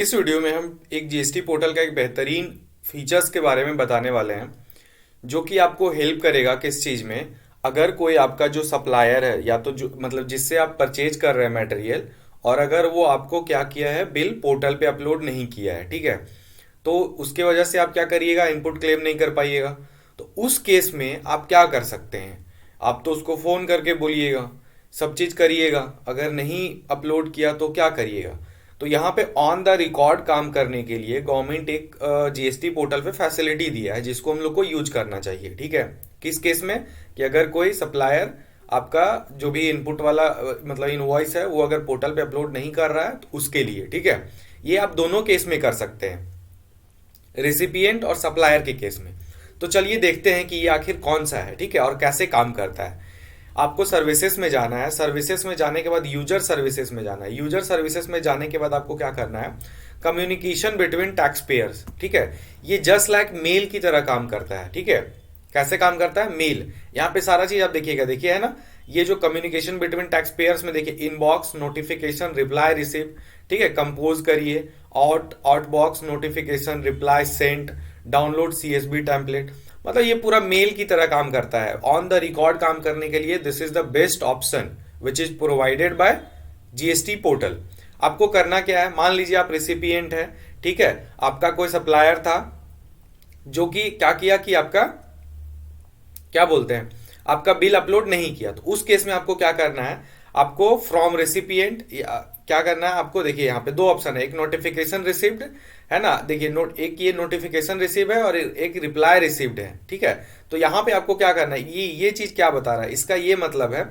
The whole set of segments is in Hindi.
इस वीडियो में हम एक जीएसटी पोर्टल का एक बेहतरीन फीचर्स के बारे में बताने वाले हैं जो कि आपको हेल्प करेगा किस चीज़ में। अगर कोई आपका जो सप्लायर है या तो जो मतलब जिससे आप परचेज कर रहे हैं मटेरियल, और अगर वो आपको क्या किया है, बिल पोर्टल पे अपलोड नहीं किया है, ठीक है, तो उसके वजह से आप क्या करिएगा, इनपुट क्लेम नहीं कर पाइएगा। तो उस केस में आप क्या कर सकते हैं, आप तो उसको फ़ोन करके बोलिएगा, सब चीज़ करिएगा। अगर नहीं अपलोड किया तो क्या करिएगा। तो यहाँ पे ऑन द रिकॉर्ड काम करने के लिए गवर्नमेंट एक जीएसटी पोर्टल पे फैसिलिटी दिया है जिसको हम लोग को यूज करना चाहिए, ठीक है। किस केस में, कि अगर कोई सप्लायर आपका जो भी इनपुट वाला मतलब इनवॉइस है वो अगर पोर्टल पे अपलोड नहीं कर रहा है तो उसके लिए, ठीक है। ये आप दोनों केस में कर सकते हैं, रेसिपिएंट और सप्लायर के केस में। तो चलिए देखते हैं कि ये आखिर कौन सा है, ठीक है, और कैसे काम करता है। आपको सर्विसेज में जाना है, सर्विसेज में जाने के बाद यूजर सर्विसेज में जाना है। यूजर सर्विसेज में जाने के बाद आपको क्या करना है, कम्युनिकेशन बिटवीन टैक्स पेयर्स, ठीक है। ये जस्ट लाइक मेल की तरह काम करता है, ठीक है। कैसे काम करता है, मेल। यहाँ पे सारा चीज आप देखिएगा, देखिए है ना, ये जो कम्युनिकेशन बिटवीन टैक्स पेयर्स में देखिए, इनबॉक्स नोटिफिकेशन रिप्लाई रिसीव, ठीक है, कंपोज करिए, outbox notification reply sent, download CSB template. मतलब ये पूरा मेल की तरह काम करता है। ऑन द रिकॉर्ड काम करने के लिए this is the best option which is provided by GST portal. आपको करना क्या है, मान लीजिए आप रेसिपिएंट है, ठीक है, आपका कोई सप्लायर था जो कि क्या किया कि आपका क्या बोलते हैं, आपका बिल अपलोड नहीं किया। तो उस केस में आपको क्या करना है, आपको फ्रॉम रेसिपिएंट क्या करना है आपको, देखिए यहाँ पे दो ऑप्शन है, एक नोटिफिकेशन रिसीव्ड है ना, देखिए नोट, एक ये नोटिफिकेशन रिसीव है और एक रिप्लाई रिसीव्ड है, ठीक है। तो यहाँ पे आपको क्या करना है, ये चीज क्या बता रहा है, इसका ये मतलब है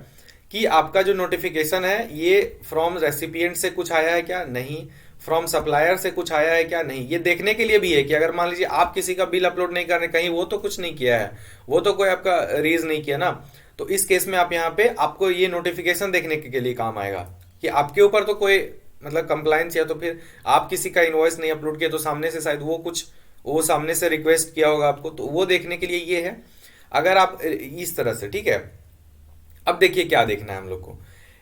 कि आपका जो नोटिफिकेशन है ये फ्रॉम रेसिपिएंट से कुछ आया है क्या, नहीं, फ्रॉम सप्लायर से कुछ आया है क्या, नहीं। ये देखने के लिए भी है कि अगर मान लीजिए आप किसी का बिल अपलोड नहीं कर रहे, कहीं वो तो कुछ नहीं किया है, वो तो कोई आपका रेज नहीं किया ना। तो इस केस में आप यहाँ पे आपको ये नोटिफिकेशन देखने के लिए काम आएगा कि आपके ऊपर तो कोई मतलब कंप्लाइंस, या तो फिर आप किसी का इनवॉइस नहीं अपलोड किया तो सामने से शायद वो सामने से रिक्वेस्ट किया होगा आपको, तो वो देखने के लिए ये है। अगर आप इस तरह से, ठीक है। अब देखिए क्या देखना है हम लोग को,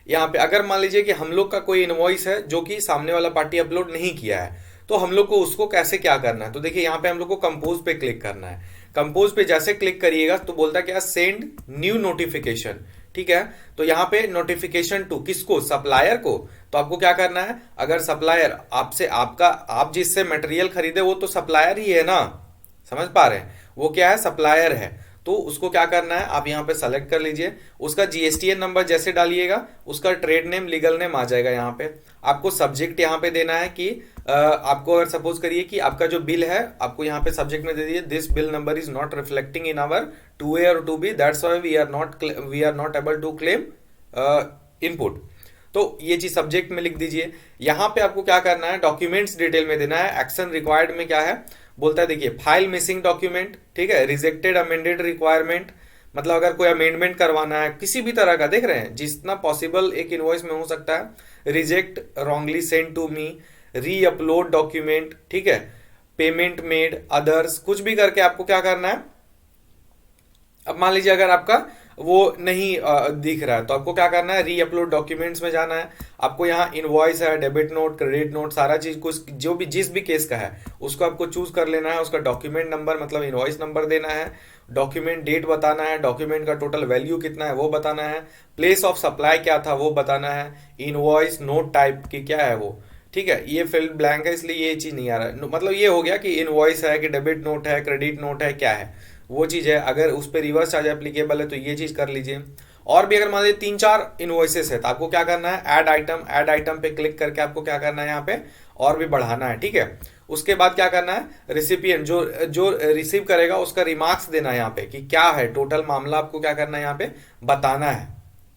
यहाँ पे अगर मान लीजिए कि हम लोग का कोई इनवॉइस है जो कि सामने वाला पार्टी अपलोड नहीं किया है, तो हम लोग को उसको कैसे क्या करना है। तो देखिए यहाँ पे हम लोग को कंपोज पे क्लिक करना है। कंपोज पे जैसे क्लिक करिएगा तो बोलता है क्या, सेंड न्यू नोटिफिकेशन, ठीक है। तो यहाँ पे नोटिफिकेशन टू किसको, सप्लायर को। तो आपको क्या करना है, अगर सप्लायर आपसे आप जिससे मटेरियल खरीदे वो तो सप्लायर ही है ना, समझ पा रहे हैं, वो क्या है, सप्लायर है। तो उसको क्या करना है, आप यहाँ पे सेलेक्ट कर लीजिए, उसका जीएसटीएन नंबर जैसे डालिएगा उसका ट्रेड नेम लीगल नेम आ जाएगा। यहाँ पे आपको सब्जेक्ट यहाँ पे देना है कि आपको अगर सपोज करिए कि आपका जो बिल है, आपको यहाँ पे सब्जेक्ट में दे दीजिए, this bill number is not reflecting in our 2A और 2B, that's why we are not able to claim input. तो ये चीज सब्जेक्ट में लिख दीजिए। यहाँ पे आपको क्या करना है, डॉक्यूमेंट्स डिटेल में देना है। एक्शन रिक्वायर्ड में क्या है, बोलता है देखिए, फाइल मिसिंग डॉक्यूमेंट, ठीक है, रिजेक्टेड अमेंडेड रिक्वायरमेंट, मतलब अगर कोई अमेंडमेंट करवाना है किसी भी तरह का, देख रहे हैं जितना पॉसिबल एक इनवॉइस में हो सकता है, reject wrongly send to me, re upload document, ठीक है, पेमेंट मेड, अदर्स, कुछ भी करके आपको क्या करना है। अब मान लीजिए अगर आपका वो नहीं दिख रहा है तो आपको क्या करना है, री अपलोड डॉक्यूमेंट्स में जाना है। आपको यहाँ इनवॉइस है, डेबिट नोट, क्रेडिट नोट, सारा चीज कुछ जो भी जिस भी केस का है उसको आपको चूज कर लेना है। उसका डॉक्यूमेंट नंबर मतलब इनवॉइस नंबर देना है, डॉक्यूमेंट डेट बताना है, डॉक्यूमेंट का टोटल वैल्यू कितना है वो बताना है, प्लेस ऑफ सप्लाई क्या था वो बताना है, इनवॉइस नोट टाइप की क्या है वो, ठीक है। ये फील्ड ब्लैंक है इसलिए ये चीज नहीं आ रहा है, मतलब ये हो गया कि इनवॉइस है कि डेबिट नोट है, क्रेडिट नोट है, क्या है वो चीज है। अगर उस पर रिवर्स चार्ज एप्लीकेबल है तो ये चीज कर लीजिए। और भी अगर मान लीजिए 3-4 इनवॉइसेस है तो आपको क्या करना है, ऐड आइटम पे क्लिक करके आपको क्या करना है, यहाँ पे और भी बढ़ाना है, ठीक है। उसके बाद क्या करना है, रिसिपिएंट जो जो रिसीव करेगा उसका रिमार्क्स देना है यहाँ पे कि क्या है टोटल मामला, आपको क्या करना है यहाँ पे बताना है,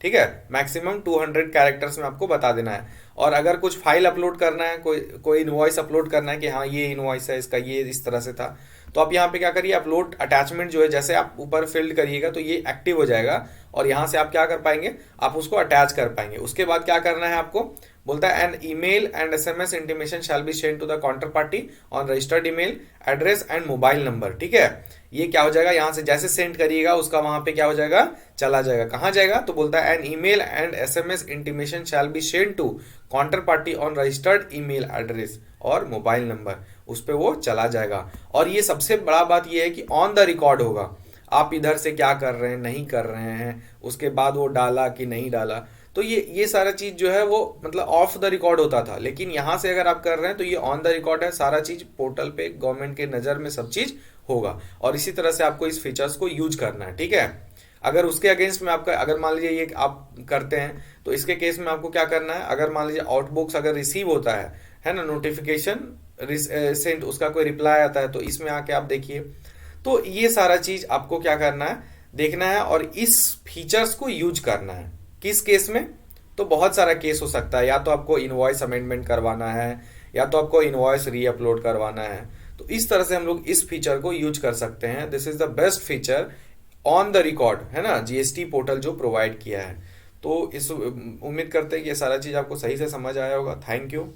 ठीक है। मैक्सिमम 200 कैरेक्टर्स में आपको बता देना है। और अगर कुछ फाइल अपलोड करना है, कोई इनवॉइस अपलोड करना है कि हाँ ये इनवॉइस है, इसका ये इस तरह से था, तो आप यहाँ पे क्या करिए, अपलोड अटैचमेंट जो है जैसे आप ऊपर फिल्ड करिएगा तो ये एक्टिव हो जाएगा और यहाँ से आप क्या कर पाएंगे, आप उसको अटैच कर पाएंगे। उसके बाद क्या करना है आपको, बोलता है an email and SMS intimation shall be send to the counter party on registered email address and mobile number, ठीक है। ये क्या हो जाएगा, यहाँ से जैसे सेंड करिएगा उसका वहां पे क्या हो जाएगा, चला जाएगा। कहाँ जाएगा, तो बोलता है an email and SMS intimation shall be send to counter party on registered email address और मोबाइल नंबर, उस पर वो चला जाएगा। और ये सबसे बड़ा बात ये है कि ऑन द रिकॉर्ड होगा, आप इधर से क्या कर रहे हैं नहीं कर रहे हैं, उसके बाद वो डाला कि नहीं डाला। तो ये सारा चीज जो है वो मतलब ऑफ द रिकॉर्ड होता था, लेकिन यहाँ से अगर आप कर रहे हैं तो ये ऑन द रिकॉर्ड है, सारा चीज पोर्टल पे गवर्नमेंट के नज़र में सब चीज होगा। और इसी तरह से आपको इस फीचर्स को यूज करना है, ठीक है। अगर उसके अगेंस्ट में आपका, अगर मान लीजिए ये आप करते हैं तो इसके केस में आपको क्या करना है, अगर मान लीजिए आउटबॉक्स अगर रिसीव होता है ना, नोटिफिकेशन सेंड, उसका कोई रिप्लाई आता है, तो इसमें आके आप देखिए। तो ये सारा चीज आपको क्या करना है, देखना है और इस फीचर्स को यूज करना है। किस केस में, तो बहुत सारा केस हो सकता है, या तो आपको इनवॉइस अमेंडमेंट करवाना है, या तो आपको इनवॉइस री अपलोड करवाना है। तो इस तरह से हम लोग इस फीचर को यूज कर सकते हैं। This is the best feature on the record, है ना, जीएसटी पोर्टल जो प्रोवाइड किया है। तो इस उम्मीद करते हैं कि ये सारा चीज आपको सही से समझ आया होगा। Thank you.